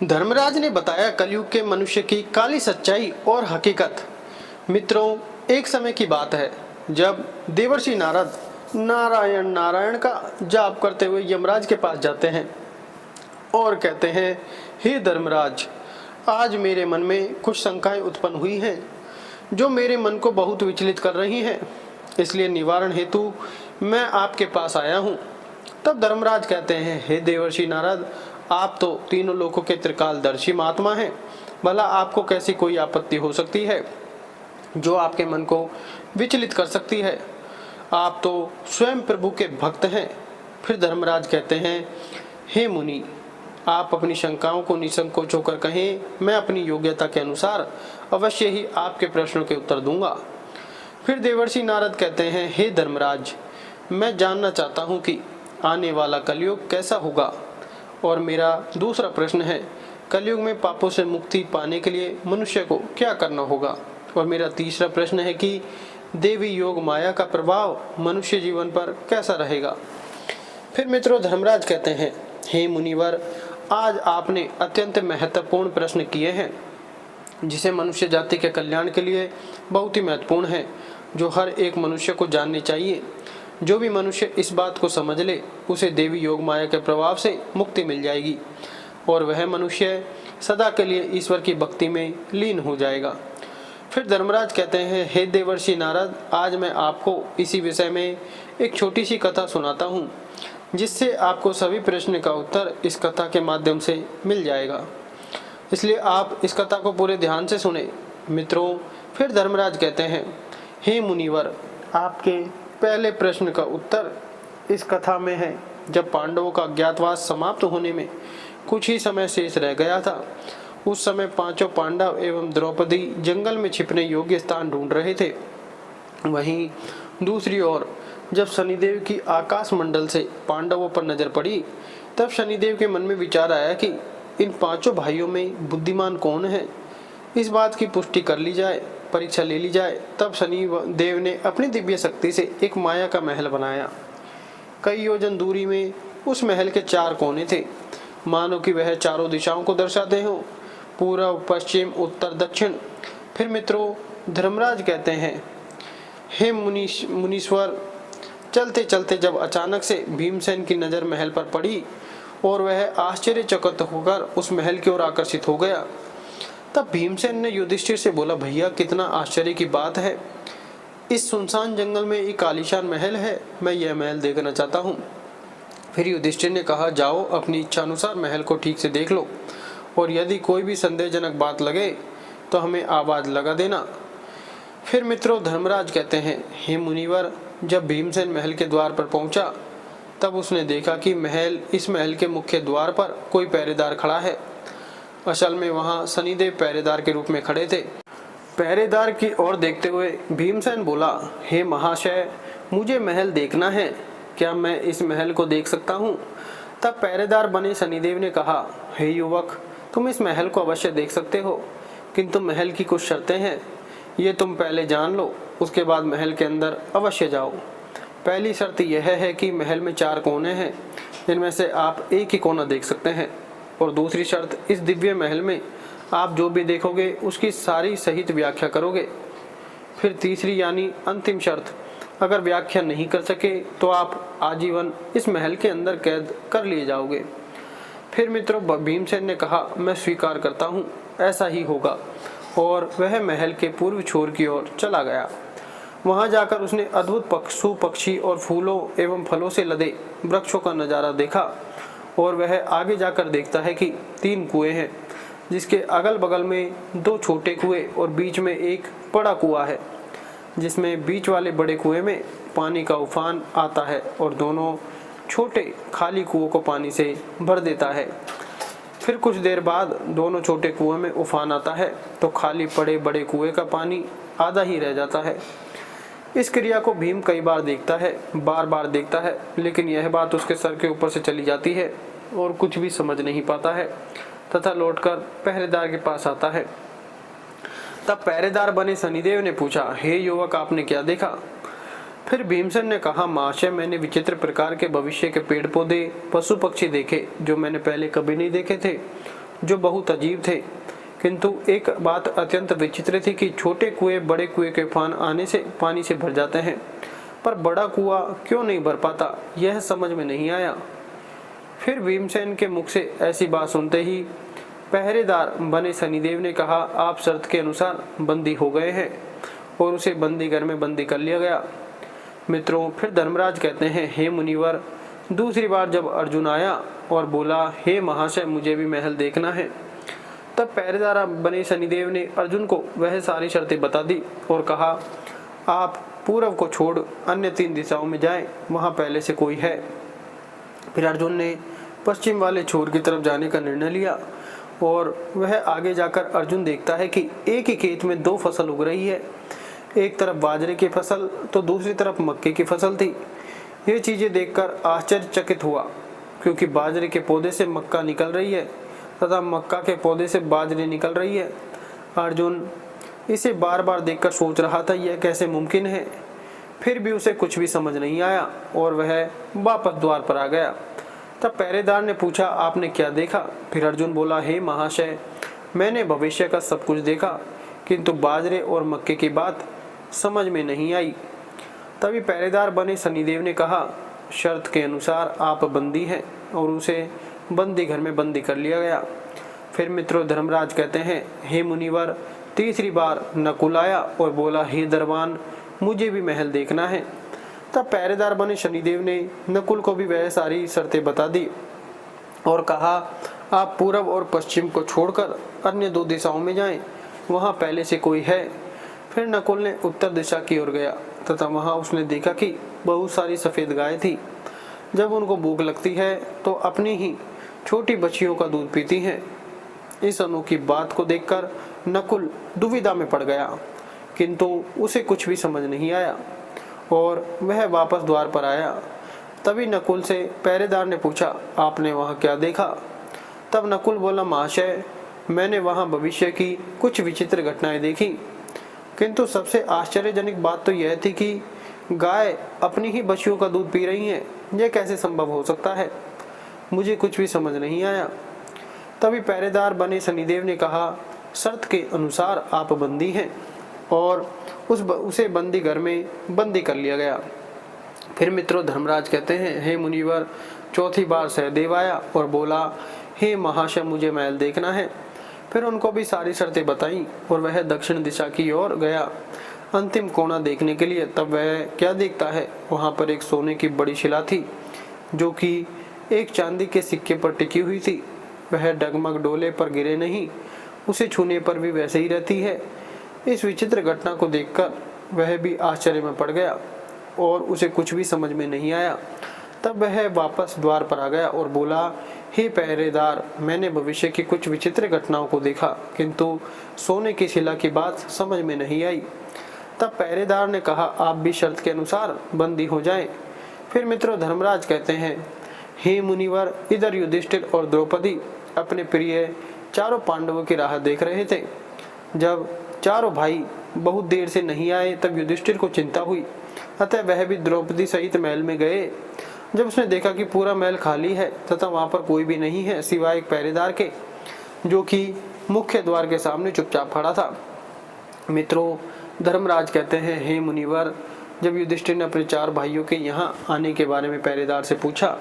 धर्मराज ने बताया कलयुग के मनुष्य की काली सच्चाई और हकीकत। मित्रों, एक समय की बात है जब देवर्षि नारद नारायण नारायण का जाप करते हुए यमराज के पास जाते हैं और कहते हैं, हे धर्मराज, आज मेरे मन में कुछ शंकाएं उत्पन्न हुई हैं जो मेरे मन को बहुत विचलित कर रही हैं, इसलिए निवारण हेतु मैं आपके पास आया हूँ। तब धर्मराज कहते हैं, हे देवर्षि नारद, आप तो तीनों लोकों के त्रिकालदर्शी महात्मा हैं, भला आपको कैसी कोई आपत्ति हो सकती है जो आपके मन को विचलित कर सकती है? आप तो स्वयं प्रभु के भक्त हैं। फिर धर्मराज कहते हैं, हे मुनि, आप अपनी शंकाओं को निसंकोच होकर कहें, मैं अपनी योग्यता के अनुसार अवश्य ही आपके प्रश्नों के उत्तर दूंगा। फिर देवर्षि नारद कहते हैं, हे धर्मराज, मैं जानना चाहता हूँ कि आने वाला कलयुग कैसा होगा, और मेरा दूसरा प्रश्न है, कलयुग में पापों से मुक्ति पाने के लिए मनुष्य को क्या करना होगा, और मेरा तीसरा प्रश्न है कि देवी योग माया का प्रभाव मनुष्य जीवन पर कैसा रहेगा। फिर मित्रों, धर्मराज कहते हैं, हे मुनिवर, आज आपने अत्यंत महत्वपूर्ण प्रश्न किए हैं जिसे मनुष्य जाति के कल्याण के लिए बहुत ही महत्वपूर्ण है, जो हर एक मनुष्य को जाननी चाहिए। जो भी मनुष्य इस बात को समझ ले, उसे देवी योग माया के प्रभाव से मुक्ति मिल जाएगी और वह मनुष्य सदा के लिए ईश्वर की भक्ति में लीन हो जाएगा। फिर धर्मराज कहते हैं, हे देवर्षि नारद, आज मैं आपको इसी विषय में एक छोटी सी कथा सुनाता हूँ, जिससे आपको सभी प्रश्न का उत्तर इस कथा के माध्यम से मिल जाएगा, इसलिए आप इस कथा को पूरे ध्यान से सुने। मित्रों, फिर धर्मराज कहते हैं, हे मुनिवर, आपके पहले प्रश्न का उत्तर इस कथा में है। जब पांडवों का अज्ञातवास समाप्त होने में कुछ ही समय शेष रह गया था, उस समय पांचों पांडव एवं द्रौपदी जंगल में छिपने योग्य स्थान ढूंढ रहे थे। वहीं दूसरी ओर जब शनिदेव की आकाश मंडल से पांडवों पर नजर पड़ी, तब शनिदेव के मन में विचार आया कि इन पांचों भाइयों में बुद्धिमान कौन है, इस बात की पुष्टि कर ली जाए, परीक्षा ले ली जाए। तब शनि देव ने अपनी दिव्य शक्ति से एक माया का महल बनाया। कई योजन दूरी में उस महल के 4 कोने थे, मानो कि वह चारों दिशाओं को दर्शाते हों, पूर्व, पश्चिम, उत्तर, दक्षिण। फिर मित्रों, धर्मराज कहते हैं, हे मुनीश्वर, चलते चलते जब अचानक से भीमसेन की नजर महल पर पड़ी और वह आश्चर्यचकित होकर उस महल की ओर आकर्षित हो गया, तब भीमसेन ने युधिष्ठिर से बोला, भैया, कितना आश्चर्य की बात है, इस सुनसान जंगल में एक आलीशान महल है, मैं यह महल देखना चाहता हूँ। फिर युधिष्ठिर ने कहा, जाओ, अपनी इच्छा अनुसार महल को ठीक से देख लो, और यदि कोई भी संदेहजनक बात लगे तो हमें आवाज लगा देना। फिर मित्रों, धर्मराज कहते हैं, हे मुनिवर, जब भीमसेन महल के द्वार पर पहुंचा, तब उसने देखा कि इस महल के मुख्य द्वार पर कोई पहरेदार खड़ा है। असल में वहां शनिदेव पहरेदार के रूप में खड़े थे। पहरेदार की ओर देखते हुए भीमसेन बोला, हे महाशय, मुझे महल देखना है, क्या मैं इस महल को देख सकता हूँ? तब पहरेदार बने शनिदेव ने कहा, हे युवक, तुम इस महल को अवश्य देख सकते हो, किंतु महल की कुछ शर्तें हैं, ये तुम पहले जान लो, उसके बाद महल के अंदर अवश्य जाओ। पहली शर्त यह है कि महल में 4 कोने हैं, जिनमें से आप एक ही कोना देख सकते हैं, और दूसरी शर्त, इस दिव्य महल में आप जो भी देखोगे उसकी सारी सहित व्याख्या करोगे। फिर तीसरी यानी अंतिम शर्त, अगर व्याख्या नहीं कर सके तो आप आजीवन इस महल के अंदर कैद कर लिए जाओगे। फिर मित्रों, भीमसेन ने कहा, मैं स्वीकार करता हूँ, ऐसा ही होगा, और वह महल के पूर्व छोर की ओर चला गया। वहां जाकर उसने अद्भुत पशु पक्षी और फूलों एवं फलों से लदे वृक्षों का नजारा देखा, और वह आगे जाकर देखता है कि 3 कुएं हैं, जिसके अगल बगल में 2 छोटे कुएं और बीच में एक बड़ा कुआं है, जिसमें बीच वाले बड़े कुएं में पानी का उफान आता है और दोनों छोटे खाली कुओं को पानी से भर देता है। फिर कुछ देर बाद दोनों छोटे कुएं में उफान आता है तो खाली पड़े बड़े कुएं का पानी आधा ही रह जाता है। इस क्रिया को भीम कई बार देखता है, बार बार देखता है, लेकिन यह बात उसके सर के ऊपर से चली जाती है और कुछ भी समझ नहीं पाता है, तथा लौटकर पहरेदार के पास आता है। तब पहरेदार बने शनिदेव ने पूछा, हे युवक, आपने क्या देखा? फिर भीमसेन ने कहा, महाशय, मैंने विचित्र प्रकार के भविष्य के पेड़ पौधे, पशु पक्षी देखे जो मैंने पहले कभी नहीं देखे थे, जो बहुत अजीब थे। किंतु एक बात अत्यंत विचित्र थी कि छोटे कुएं बड़े कुएं के उफान आने से पानी से भर जाते हैं, पर बड़ा कुआं क्यों नहीं भर पाता, यह समझ में नहीं आया। फिर भीमसेन के मुख से ऐसी बात सुनते ही पहरेदार बने शनिदेव ने कहा, आप शर्त के अनुसार बंदी हो गए हैं, और उसे बंदी घर में बंदी कर लिया गया। मित्रों, फिर धर्मराज कहते हैं, हे मुनिवर, दूसरी बार जब अर्जुन आया और बोला, हे महाशय, मुझे भी महल देखना है, तब पहरेदार बने शनिदेव ने अर्जुन को वह सारी शर्तें बता दी और कहा, आप पूर्व को छोड़ अन्य 3 दिशाओं में जाएं, वहां पहले से कोई है। फिर अर्जुन ने पश्चिम वाले छोर की तरफ जाने का निर्णय लिया, और वह आगे जाकर अर्जुन देखता है कि एक ही खेत में 2 फसल उग रही है। एक तरफ बाजरे की फसल तो दूसरी तरफ मक्के की फसल थी। ये चीजें देखकर आश्चर्यचकित हुआ, क्योंकि बाजरे के पौधे से मक्का निकल रही है तथा मक्का के पौधे से बाजरे निकल रही है। अर्जुन इसे बार बार देखकर सोच रहा था, यह कैसे मुमकिन है। फिर भी उसे कुछ भी समझ नहीं आया और वह वापस द्वार पर आ गया। तब पहरेदार ने पूछा, आपने क्या देखा? फिर अर्जुन बोला, हे महाशय, मैंने भविष्य का सब कुछ देखा, किंतु बाजरे और मक्के की बात समझ में नहीं आई। तभी पहरेदार बने शनिदेव ने कहा, शर्त के अनुसार आप बंदी हैं, और उसे बंदी घर में बंदी कर लिया गया। फिर मित्रों, धर्मराज कहते हैं, हे मुनिवर, तीसरी बार नकुल आया और बोला, हे दरबान, मुझे भी महल देखना है। तब पहरेदार बने शनिदेव ने नकुल को भी वह सारी शर्तें बता दी और कहा, आप पूर्व और पश्चिम को छोड़कर अन्य 2 दिशाओं में जाएं, वहां पहले से कोई है। फिर नकुल ने उत्तर दिशा की ओर गया तथा वहां उसने देखा कि बहुत सारी सफेद गाय थी। जब उनको भूख लगती है तो अपनी ही छोटी बच्चियों का दूध पीती हैं। इस अनोखी बात को देखकर नकुल दुविधा में पड़ गया, किंतु उसे कुछ भी समझ नहीं आया और वह वापस द्वार पर आया। तभी नकुल से पहरेदार ने पूछा, आपने वहां क्या देखा? तब नकुल बोला, महाशय, मैंने वहां भविष्य की कुछ विचित्र घटनाएं देखी, किंतु सबसे आश्चर्यजनक बात तो यह थी कि गाय अपनी ही बच्चियों का दूध पी रही हैं। यह कैसे संभव हो सकता है? मुझे कुछ भी समझ नहीं आया। तभी पहरेदार बने शनिदेव ने कहा, शर्त के अनुसार आप बंदी हैं, और उसे बंदी घर में बंदी कर लिया गया। फिर मित्रों, धर्मराज कहते हैं, हे मुनिवर, चौथी बार सहदेव आया और बोला, हे महाशय, मुझे महल देखना है। फिर उनको भी सारी शर्तें बताई और वह दक्षिण दिशा की ओर गया अंतिम कोना देखने के लिए। तब वह क्या देखता है, वहां पर एक सोने की बड़ी शिला थी, जो कि एक चांदी के सिक्के पर टिकी हुई थी। वह डगमग डोले पर गिरे नहीं, उसे छूने पर भी वैसे ही रहती है। इस विचित्र घटना को देखकर वह भी आश्चर्य में पड़ गया और उसे कुछ भी समझ में नहीं आया। तब वह वापस द्वार पर आ गया और बोला, हे पहरेदार, मैंने भविष्य की कुछ विचित्र घटनाओं को देखा, किंतु सोने की शिला की बात समझ में नहीं आई। तब पहरेदार ने कहा, आप भी शर्त के अनुसार बंदी हो जाएं। फिर मित्रों, धर्मराज कहते हैं, हे मुनिवर, इधर युधिष्ठिर और द्रौपदी अपने प्रिय चारों पांडवों की राह देख रहे थे। जब चारों भाई बहुत देर से नहीं आए तब युधिष्ठिर को चिंता हुई, अतः वह भी द्रौपदी सहित महल में गए। जब उसने देखा कि पूरा महल खाली है तथा वहां पर कोई भी नहीं है सिवाय एक पहरेदार के, जो कि मुख्य द्वार के सामने चुपचाप खड़ा था। मित्रों, धर्मराज कहते हैं, हे मुनिवर, जब युधिष्ठिर ने अपने 4 भाइयों के यहाँ आने के बारे में पहरेदार से पूछा,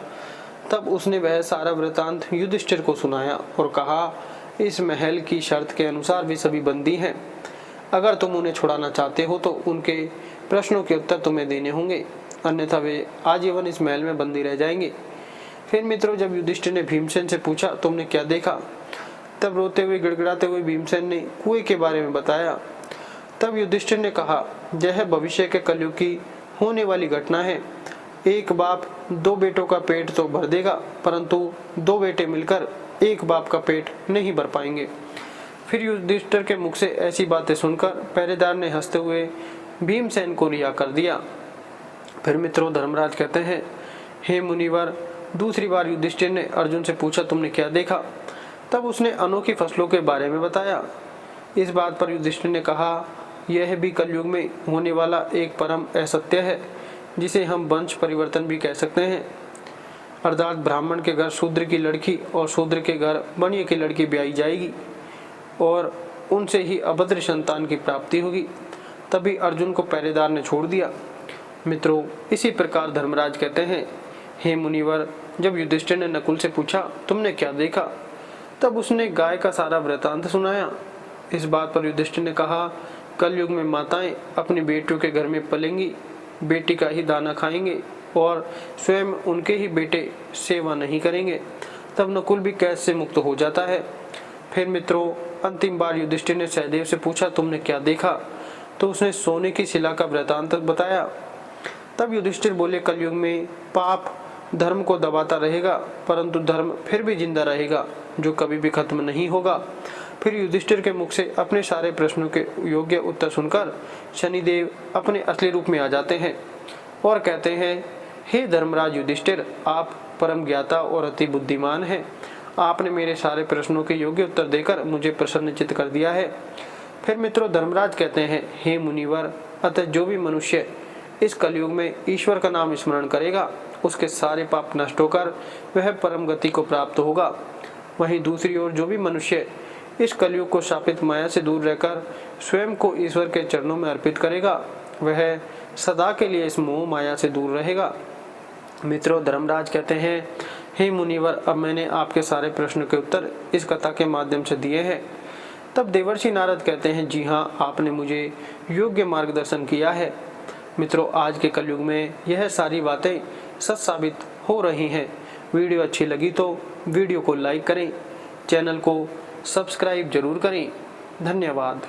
तब उसने वह सारा वृतांत युधिष्ठिर को सुनाया और कहा, इस महल की शर्त के अनुसार वे सभी बंदी हैं। अगर तुम उन्हें छुड़ाना चाहते हो तो उनके प्रश्नों के उत्तर तुम्हें देने होंगे, अन्यथा वे आजीवन इस महल में बंदी रह जाएंगे। फिर मित्रों, जब युधिष्ठिर ने भीमसेन से पूछा, तुमने क्या देखा? तब रोते हुए गिड़गिड़ाते हुए भीमसेन ने कुएं के बारे में बताया। तब युधिष्ठिर ने कहा, यह भविष्य के कलयुग की होने वाली घटना है। एक बाप 2 बेटों का पेट तो भर देगा, परंतु 2 बेटे मिलकर एक बाप का पेट नहीं भर पाएंगे। फिर युधिष्ठिर के मुख से ऐसी बातें सुनकर पहरेदार ने हंसते हुए भीमसेन को रिहा कर दिया। फिर मित्रों, धर्मराज कहते हैं, हे मुनिवर, दूसरी बार युधिष्ठिर ने अर्जुन से पूछा, तुमने क्या देखा? तब उसने अनोखी फसलों के बारे में बताया। इस बात पर युधिष्ठिर ने कहा, यह भी कलयुग में होने वाला एक परम असत्य है, जिसे हम वंश परिवर्तन भी कह सकते हैं। अर्थात ब्राह्मण के घर शूद्र की लड़की और शूद्र के घर बनिए की लड़की ब्याई जाएगी और उनसे ही अभद्र संतान की प्राप्ति होगी। तभी अर्जुन को पहरेदार ने छोड़ दिया। मित्रों, इसी प्रकार धर्मराज कहते हैं, हे मुनिवर, जब युधिष्ठिर ने नकुल से पूछा तुमने क्या देखा, तब उसने गाय का सारा वृतांत सुनाया। इस बात पर युधिष्ठिर ने कहा, कलयुग में माताएं अपनी बेटियों के घर में पलेंगी, बेटी का ही दाना खाएंगे और स्वयं उनके ही बेटे सेवा नहीं करेंगे। तब नकुल भी कैद से मुक्त हो जाता है। फिर मित्रों, अंतिम बार युधिष्ठिर ने सहदेव से पूछा तुमने क्या देखा, तो उसने सोने की शिला का वृतांत बताया। तब युधिष्ठिर बोले, कलयुग में पाप धर्म को दबाता रहेगा, परंतु धर्म फिर भी जिंदा रहेगा, जो कभी भी खत्म नहीं होगा। फिर युधिष्ठिर के मुख से अपने सारे प्रश्नों के योग्य उत्तर सुनकर शनिदेव अपने असली रूप में आ जाते हैं और कहते हैं, हे धर्मराज युधिष्ठिर, आप परम ज्ञाता और अति बुद्धिमान हैं। आपने मेरे सारे प्रश्नों के योग्य उत्तर देकर मुझे प्रसन्नचित्त कर दिया है। फिर मित्रों, धर्मराज कहते हैं, हे मुनिवर, अतः जो भी मनुष्य इस कलयुग में ईश्वर का नाम स्मरण करेगा, उसके सारे पाप नष्ट होकर वह परम गति को प्राप्त होगा। वहीं दूसरी ओर जो भी मनुष्य इस कलयुग को शापित माया से दूर रहकर स्वयं को ईश्वर के चरणों में अर्पित करेगा, वह सदा के लिए इस मोह माया से दूर रहेगा। मित्रों, धर्मराज कहते हैं, हे मुनिवर, अब मैंने आपके सारे प्रश्नों के उत्तर इस कथा के माध्यम से दिए हैं। तब देवर्षि नारद कहते हैं, जी हाँ, आपने मुझे योग्य मार्गदर्शन किया है। मित्रों, आज के कलयुग में यह सारी बातें सच साबित हो रही हैं। वीडियो अच्छी लगी तो वीडियो को लाइक करें, चैनल को सब्सक्राइब जरूर करें। धन्यवाद।